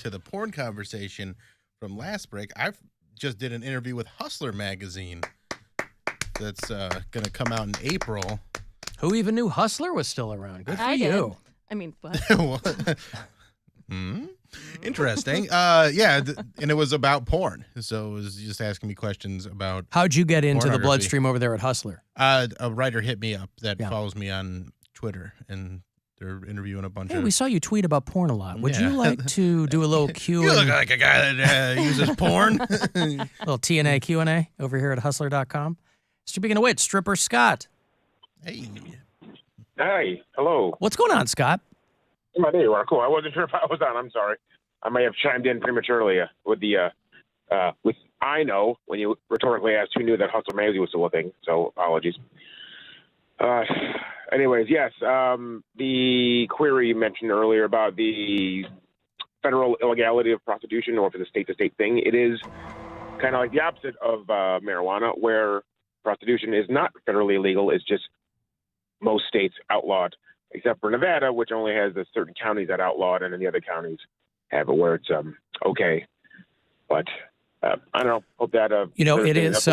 to the porn conversation from last break, I just did an interview with Hustler magazine that's going to come out in April. Who even knew Hustler was still around? Good for I you. did. I mean, what? What? Interesting. Yeah, and it was about porn. So it was just asking me questions about How'd you get into the pornography. bloodstream over there at Hustler? A writer hit me up that Yeah. follows me on Twitter, and they're interviewing a bunch Hey, of... we saw you tweet about porn a lot. Would you Yeah. like to do a little Q You look and like a guy that uses porn. little TNA Q&A over here at hustler.com? Speaking of which, Stripper Scott. Hey. Hi, hello. What's going on, Scott? There you are. Cool. I wasn't sure if I was on. I'm sorry. I may have chimed in prematurely with the with I know when you rhetorically asked who knew that Hustler magazine was still a thing. So apologies. Anyways, yes. The query you mentioned earlier about the federal illegality of prostitution, or if it's a state-to-state thing, it is kind of like the opposite of marijuana, where prostitution is not federally illegal. It's just most states outlawed, except for Nevada, which only has the certain counties that outlawed, and then the other counties have it where it's okay. But I don't know. Hope that it is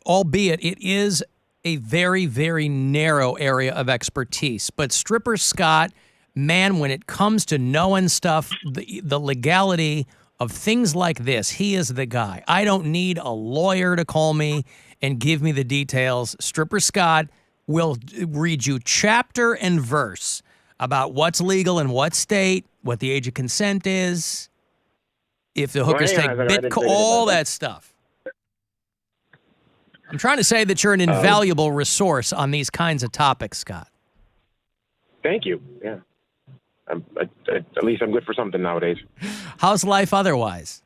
albeit it is a very, very narrow area of expertise. But Stripper Scott, man, when it comes to knowing stuff, the legality of things like this, he is the guy. I don't need a lawyer to call me and give me the details. Stripper Scott will read you chapter and verse about what's legal in what state, what the age of consent is, if the hookers take Bitcoin, all that stuff. I'm trying to say that you're an invaluable resource on these kinds of topics, Scott. Thank you. Yeah. At least I'm good for something nowadays. How's life otherwise?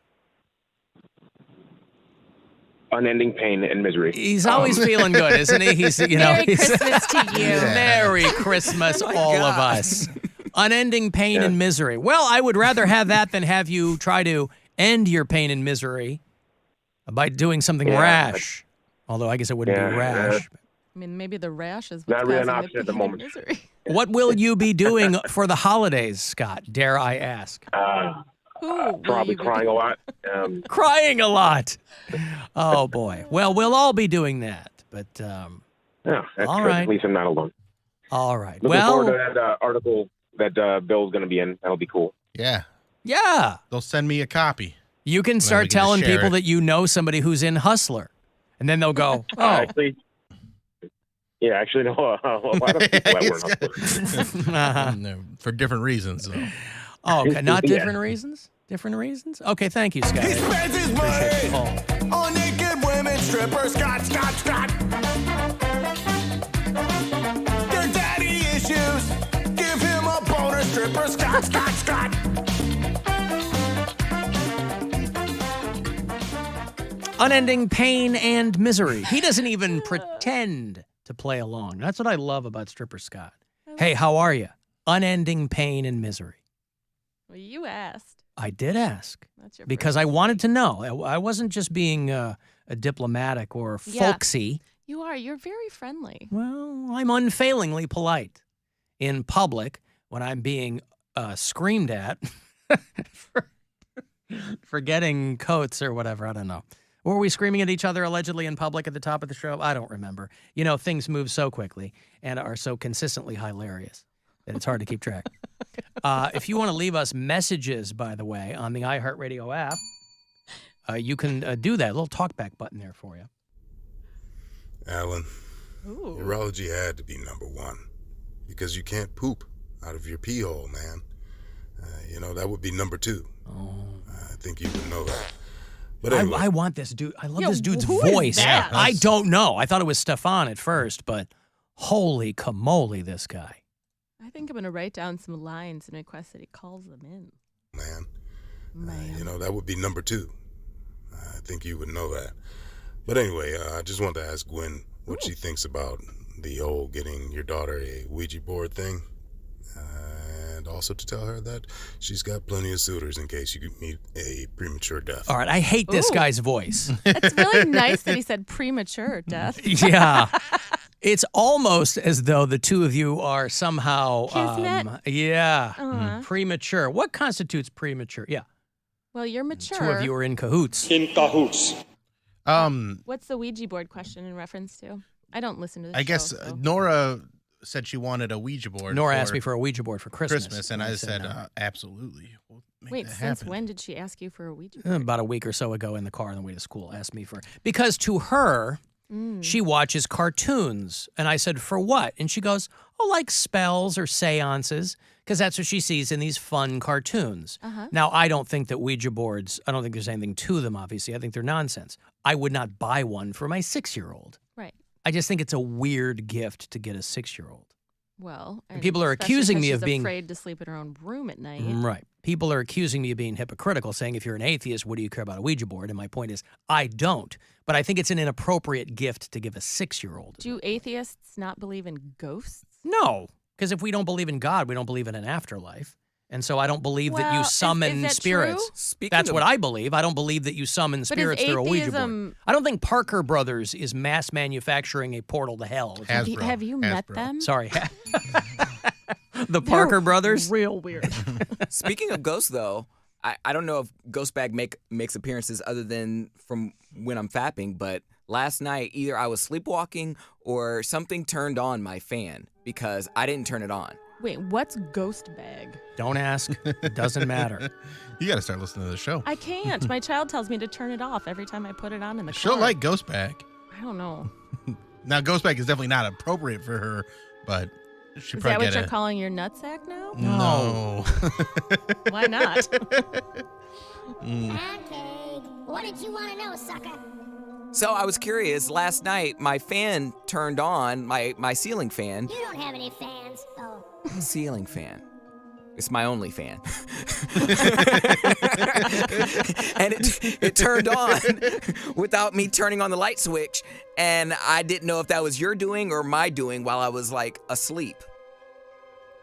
Unending pain and misery. He's always feeling good, isn't he? He's, Merry Christmas to you. Merry Christmas, all of us. Unending pain and misery. Well, I would rather have that than have you try to end your pain and misery by doing something rash. Although I guess it wouldn't be rash. I mean, maybe the rash is what's Not really an causing option at the pain and moment. misery. What will you be doing for the holidays, Scott? Dare I ask? Probably crying a lot. Crying a lot. Oh, boy. Well, we'll all be doing that. But, Yeah, that's all good. right. At least I'm not alone. All right. Looking forward to that article that Bill's going to be in. That'll be cool. Yeah. Yeah. They'll send me a copy. You can start we can telling just share people it. that you know somebody who's in Hustler. And then they'll go, oh. Actually, know a lot of people that were in Hustler. No, for different reasons, though. Oh, okay. Not Yeah. different reasons? Different reasons? Okay, thank you, Scott. He spends his money on naked women, strippers, Scott. Their daddy issues, give him a boner, stripper, Scott. Unending pain and misery. He doesn't even pretend to play along. That's what I love about Stripper Scott. Hey, how are you? Unending pain and misery. Well, you asked. I did ask That's your because I wanted to know. I wasn't just being a diplomatic or Yeah. folksy. You are. You're very friendly. Well, I'm unfailingly polite in public when I'm being screamed at for getting coats or whatever. I don't know. Or were we screaming at each other allegedly in public at the top of the show? I don't remember. You know, things move so quickly and are so consistently hilarious that it's hard to keep track. If you want to leave us messages, by the way, on the iHeartRadio app, you can do that. A little talkback button there for you. Alan, urology had to be number one because you can't poop out of your pee hole, man. That would be number two. Oh. I think you would know that. But anyway, I want this dude. I love Yeah, this dude's who is voice. that? I don't know. I thought it was Stefan at first, but holy camole, this guy. I think I'm going to write down some lines and request that he calls them in. man, that would be number two. I think you would know that. But anyway, I just wanted to ask Gwen what she thinks about the whole getting your daughter a Ouija board thing. And also to tell her that she's got plenty of suitors in case you meet a premature death. All right, I hate this guy's voice. It's really nice that he said premature death. Yeah. It's almost as though the two of you are somehow, Kismet? premature. What constitutes premature? Yeah. Well, you're mature. Two of you are in cahoots. What's the Ouija board question in reference to? I don't listen to this I guess so. Nora said she wanted a Ouija board. Nora asked me for a Ouija board for Christmas. And I said, no. absolutely. We'll make Wait, that since happen. when did she ask you for a Ouija board? About a week or so ago in the car on the way to school, asked me for, because to her, she watches cartoons. And I said, for what? And she goes, oh, like spells or seances, because that's what she sees in these fun cartoons. Now, I don't think that Ouija boards, I don't think there's anything to them, obviously. I think they're nonsense. I would not buy one for my 6-year-old. Right. I just think it's a weird gift to get a 6-year-old. Well, And people are especially accusing 'cause me of she's being afraid to sleep in her own room at night. right. People are accusing me of being hypocritical, saying if you're an atheist, what do you care about a Ouija board? And my point is, I don't. But I think it's an inappropriate gift to give a 6-year-old. Do atheists not believe in ghosts? No, because if we don't believe in God, we don't believe in an afterlife. And so I don't believe that you summon is that spirits. true? Speaking That's of, what I believe. I don't believe that you summon But is spirits through a Ouija board. atheism- I don't think Parker Brothers is mass manufacturing a portal to hell. Have you met Hasbro. them? Sorry. The Parker Brothers? Real weird. Speaking of ghosts, though, I don't know if Ghostbag makes appearances other than from when I'm fapping, but last night either I was sleepwalking or something turned on my fan because I didn't turn it on. Wait, what's ghost bag? Don't ask. It doesn't matter. You got to start listening to the show. I can't. My child tells me to turn it off every time I put it on in the She'll car. like Ghost Bag. I don't know. Now, Ghost Bag is definitely not appropriate for her, but she Is probably that what get you're a... calling your nutsack now? No. Why not? Poundcake, what did you want to know, sucker? So I was curious. Last night, my fan turned on, my ceiling fan. You don't have any fans. Oh, Ceiling fan. It's my only fan. And it turned on without me turning on the light switch. And I didn't know if that was your doing or my doing while I was like asleep.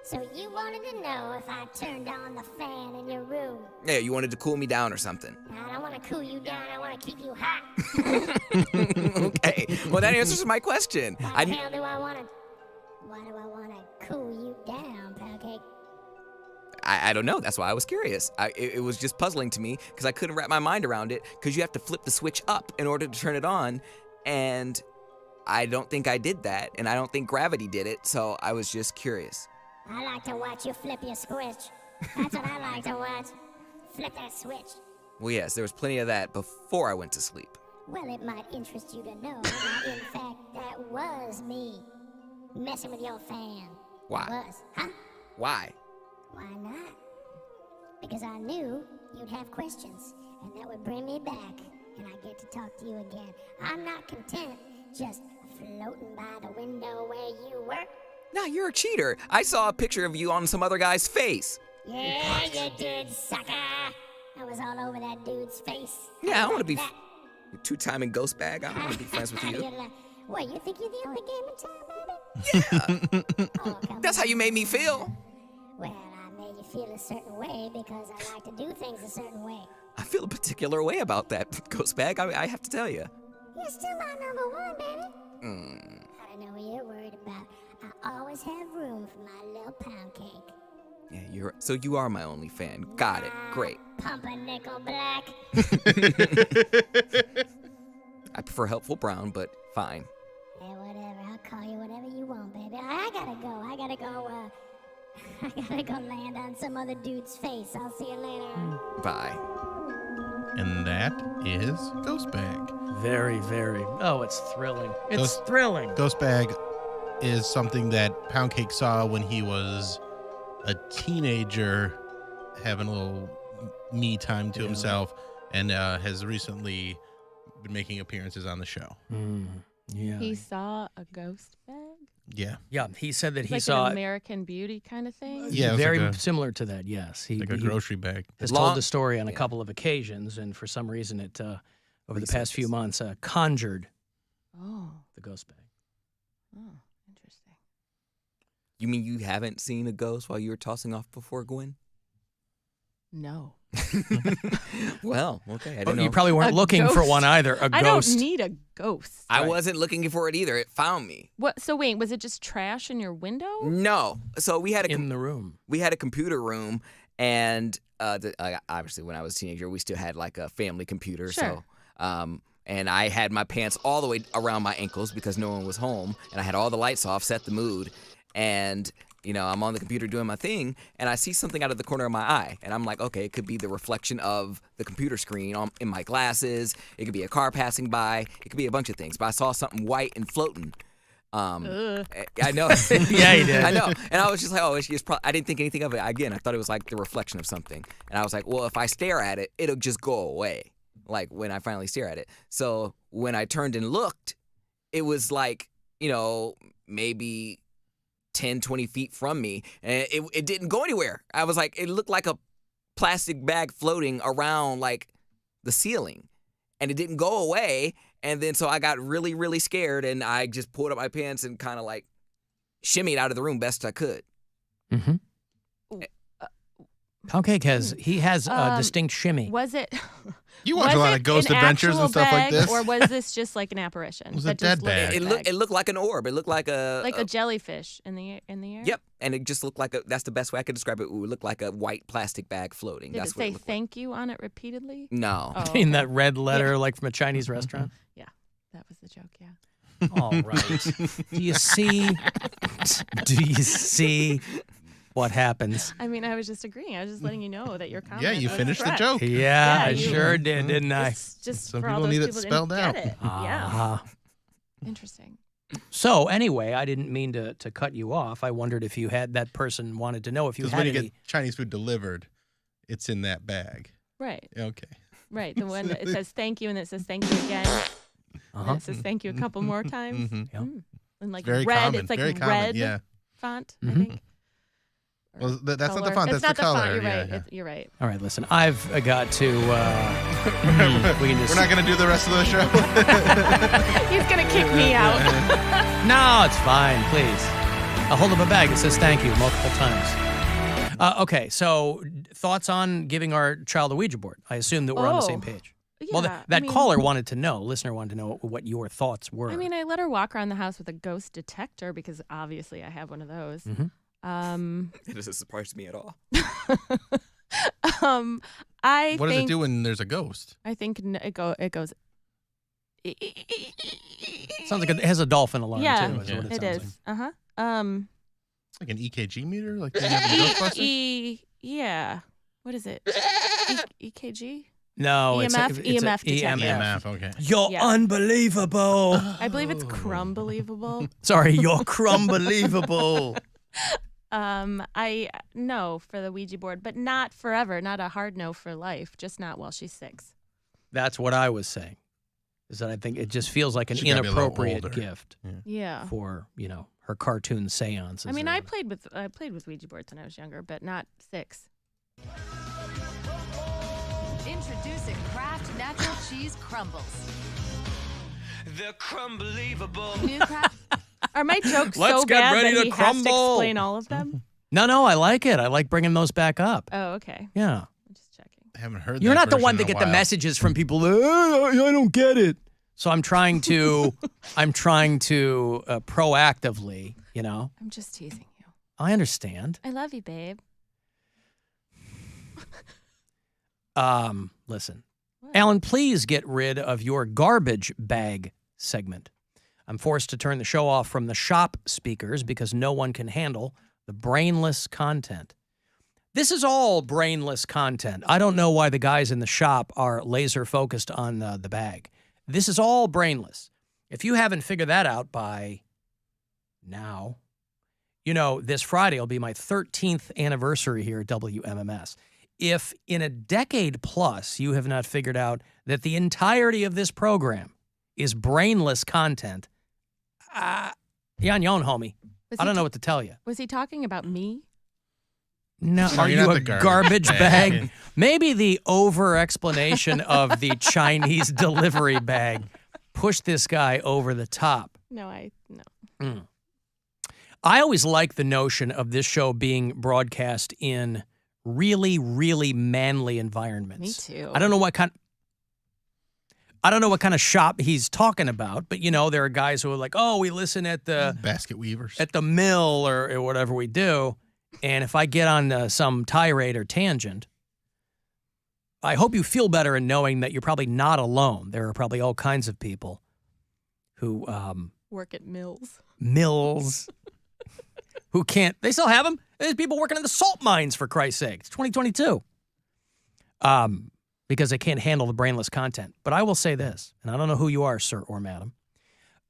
so you wanted to know if I turned on the fan in your room? Yeah, you wanted to cool me down or something. I don't want to cool you down. I want to keep you hot. Okay. Well, that answers my question. Why the hell do I want to? Why do I want to cool you down, Poundcake? I don't know. That's why I was curious. It was just puzzling to me because I couldn't wrap my mind around it because you have to flip the switch up in order to turn it on. And I don't think I did that. And I don't think gravity did it. So I was just curious. I like to watch you flip your switch. That's what I like to watch. Flip that switch. Well, yes, there was plenty of that before I went to sleep. Well, it might interest you to know that, in fact, that was me messing with your fan. Why? It was. Huh? Why? Why not? Because I knew you'd have questions, and that would bring me back, and I get to talk to you again. I'm not content just floating by the window where you were. Nah, you're a cheater. I saw a picture of you on some other guy's face. Yeah, you did, sucker. I was all over that dude's face. Yeah, I How want to be about two-timing ghost bag. I want to be friends with you. What, you think you're the only game in town, baby? Yeah. Oh, come That's how on. you made me feel. Well, I made you feel a certain way because I like to do things a certain way. I feel a particular way about that ghost bag. I have to tell you. You're still my number one, baby. I don't know what you're worried about. I always have room for my little pound cake. Yeah, you are my only fan. Got it. Great. Pumpernickel black. I prefer helpful brown, but fine. Yeah, whatever. I'll call you whatever you want, baby. I gotta go. I gotta go land on some other dude's face. I'll see you later. Bye. And that is Ghost Bag. Very, very. Oh, it's thrilling. It's Ghost- thrilling. Ghost Bag is something that Poundcake saw when he was a teenager, having a little me time to himself, and has recently been making appearances on the show. Yeah. He saw a ghost bag? Yeah. Yeah, he said that It's he like saw an American Beauty kind of thing? Yeah, it was very like similar to that, yes. He a grocery bag. has Long- told the story on a yeah. couple of occasions, and for some reason it, over the past few months, conjured Oh, the ghost bag. interesting. You mean you haven't seen a ghost while you were tossing off before, Gwen? No. Well, okay. I didn't know. You probably weren't A looking for ghost? one either. A I ghost. don't need a ghost. I wasn't looking for it either. It found me. What? So wait, was it just trash in your window? No. So we had a in the room. we had a computer room, and obviously when I was a teenager, we still had like a family computer. Sure. So, and I had my pants all the way around my ankles because no one was home, and I had all the lights off, set the mood, and I'm on the computer doing my thing, and I see something out of the corner of my eye, and I'm like, okay, it could be the reflection of the computer screen in my glasses. It could be a car passing by. It could be a bunch of things, but I saw something white and floating. I know. Yeah, you did. I know. And I was just like, oh, it's probably, I didn't think anything of it. Again, I thought it was like the reflection of something. And I was like, well, if I stare at it, it'll just go away, like when I finally stare at it. So when I turned and looked, it was like, maybe 10, 20 feet from me. And it didn't go anywhere. I was like, it looked like a plastic bag floating around like the ceiling. And it didn't go away. And then so I got really, really scared, and I just pulled up my pants and kind of like shimmied out of the room best I could. Mm-hmm. Poundcake has a distinct shimmy. Was it? You watch a lot of ghost adventures and stuff like this. Or was this just like an apparition? It was a dead bag. It looked like an orb. It looked like a jellyfish in the air. Yep, and it just looked like that's the best way I could describe it. It would look like a white plastic bag floating. Did That's it what say it looked thank you on it repeatedly? like. No. Oh, In okay. that red letter, like from a Chinese restaurant. Yeah, that was the joke. Yeah. All right. Do you see? What happens? I mean, I was just agreeing. I was just letting you know that your comment. Yeah, you was finished the correct. joke. Yeah, I you- sure did, didn't I? It's just Some for all people those need it people who spelled didn't out. get it. Yeah. Uh-huh. Interesting. So anyway, I didn't mean to cut you off. I wondered if you had that person wanted to know if you Because had when you any. get Chinese food delivered, it's in that bag. Right. Okay. Right. The one that it says thank you and it says thank you again. Uh-huh. And it says thank you a couple more times. Mhm. Yep. And like Very red. common. It's like Very common. red Yeah. font, Mhm. I think. Well, that's not the Color. font. It's That's not the color. font. You're Yeah, right. yeah. You're right. All right, listen. I've got to. We can just. We're not going to do the rest of the show. He's gonna kick me out. No, it's fine. Please. I'll hold up a bag that says thank you multiple times. Okay, so thoughts on giving our child a Ouija board? I assume that we're on the same page. Yeah, Well, I that mean- caller wanted to know, listener wanted to know what your thoughts were. I mean, I let her walk around the house with a ghost detector because obviously I have one of those. Mhm. It doesn't surprise me at all. I What does think it do when there's a ghost? I think it goes. Sounds like it has a dolphin alarm Yeah, too. Is what it it sounds is. Like. It's like an EKG meter, like they have in Ghostbusters. Yeah. What is it? EKG? No, it's EMF? EMF detector. EMF. Okay. You're Yeah. unbelievable. I believe it's crumbelievable. Sorry, you're crumbelievable. I no for the Ouija board, but not forever. Not a hard no for life. Just not while she's 6. That's what I was saying. Is that I think it just feels like an She gotta be a little inappropriate older. gift Yeah. for her cartoon seances. I mean, or I whatever. played with Ouija boards when I was younger, but not 6. Introducing Kraft Natural Cheese Crumbles. The crumbelievable. New Kraft. Are my jokes Let's so get bad ready that to he has to crumble. explain all of them? No, I like it. I like bringing those back up. Oh, okay. Yeah. I'm just checking. I haven't heard. You're that not the one version to in a get the while. messages from people. I don't get it. So I'm trying to, proactively. I'm just teasing you. I understand. I love you, babe. Listen, What? Alan, please get rid of your garbage bag segment. I'm forced to turn the show off from the shop speakers because no one can handle the brainless content. This is all brainless content. I don't know why the guys in the shop are laser focused on the bag. This is all brainless. If you haven't figured that out by now, this Friday will be my 13th anniversary here at WMMS. If in a decade plus you have not figured out that the entirety of this program is brainless content, you're on your own, homie. I don't know what to tell you. Was he talking about me? No, No, are you're you not a the garbage bag? bag. Maybe the over-explanation of the Chinese delivery bag pushed this guy over the top. No. I always like the notion of this show being broadcast in really, really manly environments. Me too. I don't know what kind of shop he's talking about, but there are guys who are like, oh, we listen at the basket weavers at the mill or whatever we do. And if I get on some tirade or tangent, I hope you feel better in knowing that you're probably not alone. There are probably all kinds of people who work at mills. Who can't. They still have them. There's people working in the salt mines, for Christ's sake. It's 2022. Because they can't handle the brainless content. But I will say this, and I don't know who you are, sir or madam.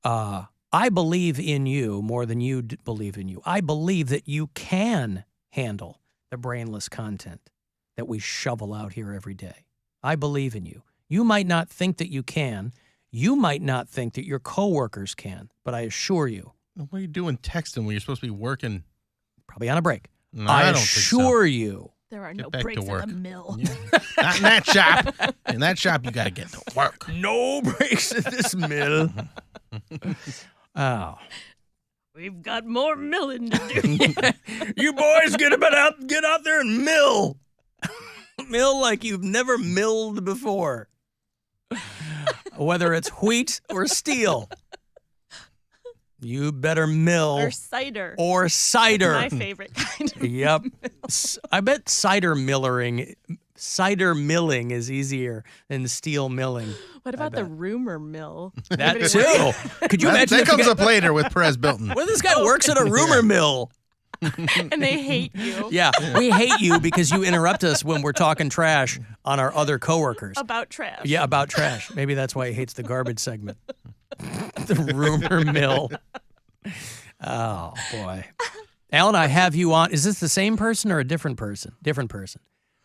I believe in you more than you believe in you. I believe that you can handle the brainless content that we shovel out here every day. I believe in you. You might not think that you can. You might not think that your coworkers can, but I assure you. What are you doing texting when you're supposed to be working? Probably on a break. No, I don't assure think so. you. There are Get no back to breaks work. in the mill. Yeah. Not in that shop. In that shop, you got to get to work. No breaks in this mill. Oh. We've got more milling to do. You boys get out there and mill. Mill like you've never milled before. Whether it's wheat or steel. You better mill. Or cider. That's my favorite kind of Yep. I bet cider milling is easier than steel milling. What about the rumor mill? That too. Could you imagine that comes up later with Perez Bilton. Well, this guy works at a rumor mill. And they hate you. Yeah, we hate you because you interrupt us when we're talking trash on our other coworkers. About trash. Yeah, about trash. Maybe that's why he hates the garbage segment. The rumor mill. Oh, boy. Alan, I have you on. Is this the same person or a different person? Different person.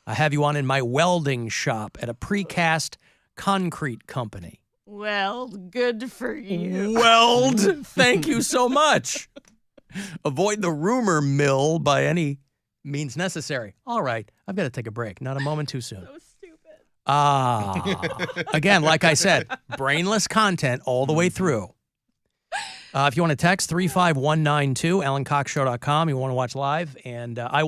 I have you on in my welding shop at a precast concrete company. Well, good for you. Weld. Thank you so much. Avoid the rumor mill by any means necessary. All right. I've got to take a break. Not a moment too soon. So stupid. Again, like I said, brainless content all the way through. If you want to text 35192, AlanCoxShow.com. You want to watch live, and I